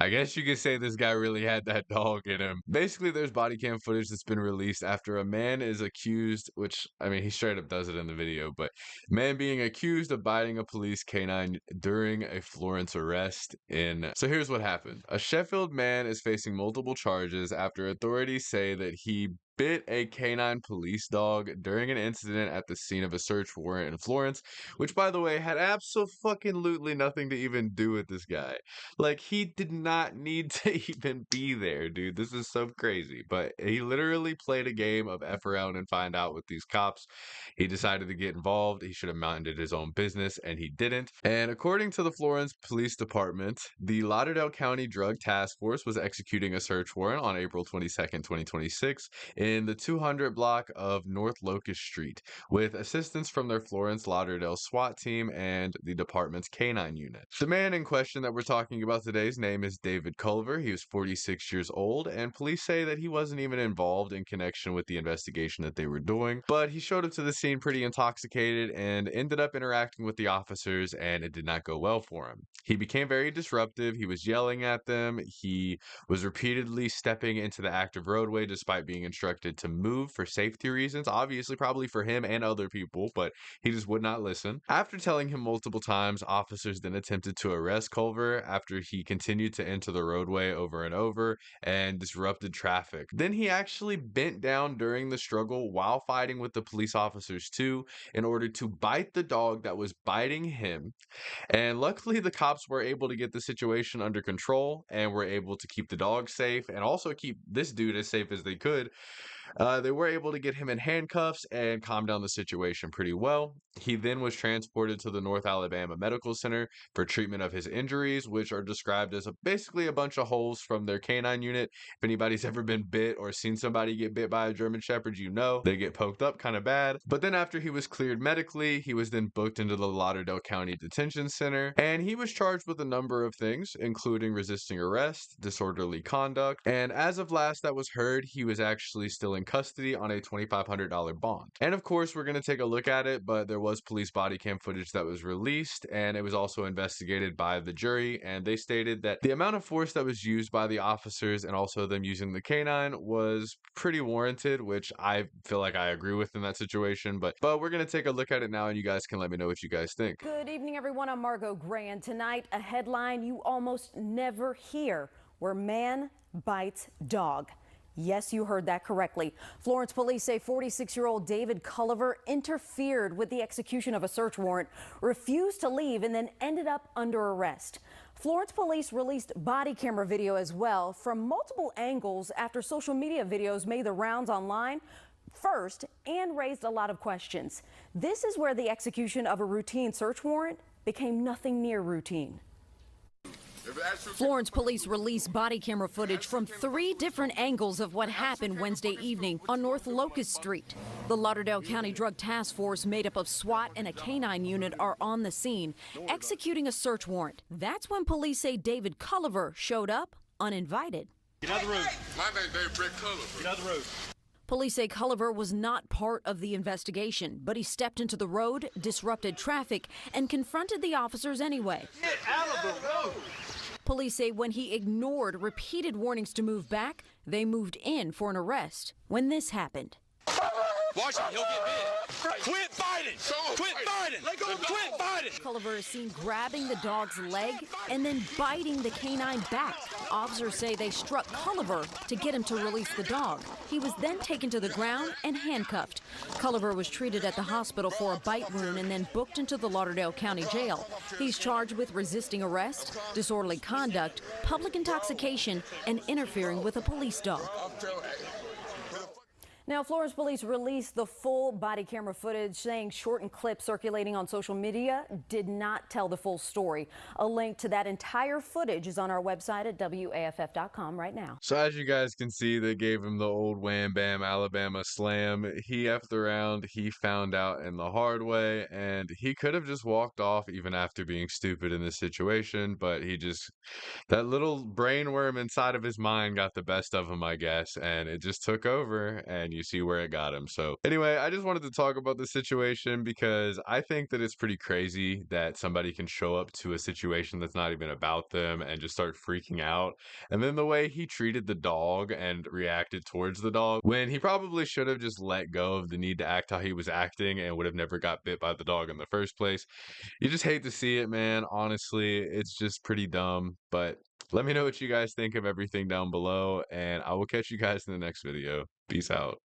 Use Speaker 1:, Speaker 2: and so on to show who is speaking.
Speaker 1: I guess you could say this guy really had that dog in him. Basically, there's body cam footage that's been released after a man is accused, which, I mean, he straight up does it in the video, but man being accused of biting a police canine during a Florence arrest in. So here's what happened. A Sheffield man is facing multiple charges after authorities say that he bit a canine police dog during an incident at the scene of a search warrant in Florence, which, by the way, had absolutely nothing to even do with this guy. Like, he did not need to even be there, dude. This is so crazy. But he literally played a game of F around and find out with these cops. He decided to get involved. He should have minded his own business, and he didn't. And according to the Florence Police Department, the Lauderdale County Drug Task Force was executing a search warrant on April 22nd, 2026, in the 200 block of North Locust Street, with assistance from their Florence Lauderdale SWAT team and the department's canine unit. The man in question that we're talking about today's name is David Culver. He was 46 years old, and police say that he wasn't even involved in connection with the investigation that they were doing, but he showed up to the scene pretty intoxicated and ended up interacting with the officers, and it did not go well for him. He became very disruptive. He was yelling at them. He was repeatedly stepping into the active roadway despite being instructed to move for safety reasons, obviously probably for him and other people, but he just would not listen. After telling him multiple times, officers then attempted to arrest Culver after he continued to enter the roadway over and over and disrupted traffic. Then he actually bent down during the struggle while fighting with the police officers too, in order to bite the dog that was biting him. And luckily, the cops were able to get the situation under control and were able to keep the dog safe and also keep this dude as safe as they could. They were able to get him in handcuffs and calm down the situation pretty well. He then was transported to the North Alabama Medical Center for treatment of his injuries, which are described as basically a bunch of holes from their canine unit. If anybody's ever been bit or seen somebody get bit by a German Shepherd, you know they get poked up kind of bad. But then after he was cleared medically, he was then booked into the Lauderdale County Detention Center, and he was charged with a number of things, including resisting arrest, disorderly conduct, and as of last that was heard, he was actually still in custody on a $2,500 bond. And of course, we're going to take a look at it, but there was police body cam footage that was released, and it was also investigated by the jury, and they stated that the amount of force that was used by the officers and also them using the canine was pretty warranted, which I feel like I agree with in that situation, but we're going to take a look at it now, and you guys can let me know what you guys think.
Speaker 2: Good evening, everyone. I'm Margot Gray, and tonight a headline you almost never hear, where man bites dog. Yes, you heard that correctly. Florence police say 46-year-old David Culver interfered with the execution of a search warrant, refused to leave, and then ended up under arrest. Florence police released body camera video as well from multiple angles after social media videos made the rounds online first and raised a lot of questions. This is where the execution of a routine search warrant became nothing near routine. Florence police released body camera footage from 3 different angles of what happened Wednesday evening on North Locust Street. The Lauderdale County Drug Task Force, made up of SWAT and a canine unit, are on the scene, executing a search warrant. That's when police say David Culver showed up uninvited.
Speaker 3: Get out of the road. My name's David Culver. Get out of the road.
Speaker 2: Police say Culver was not part of the investigation, but he stepped into the road, disrupted traffic, and confronted the officers anyway.
Speaker 3: Get out of the road.
Speaker 2: Police say when he ignored repeated warnings to move back, they moved in for an arrest. When this happened.
Speaker 3: Watch him, he'll get bit. Quit fighting! Quit fighting! Let go! Quit fighting!
Speaker 2: Culver is seen grabbing the dog's leg and then biting the canine back. Officers say they struck Culver to get him to release the dog. He was then taken to the ground and handcuffed. Culver was treated at the hospital for a bite wound and then booked into the Lauderdale County Jail. He's charged with resisting arrest, disorderly conduct, public intoxication, and interfering with a police dog. Now, Florence police released the full body camera footage, saying shortened clips circulating on social media did not tell the full story. A link to that entire footage is on our website at WAFF.com right now.
Speaker 1: So as you guys can see, they gave him the old wham bam Alabama slam. He effed around, he found out in the hard way, and he could have just walked off even after being stupid in this situation, but that little brain worm inside of his mind got the best of him, I guess, and it just took over, and you see where it got him. So anyway, I just wanted to talk about this situation because I think that it's pretty crazy that somebody can show up to a situation that's not even about them and just start freaking out. And then the way he treated the dog and reacted towards the dog, when he probably should have just let go of the need to act how he was acting and would have never got bit by the dog in the first place. You just hate to see it, man. Honestly, it's just pretty dumb. But let me know what you guys think of everything down below, and I will catch you guys in the next video. Peace out.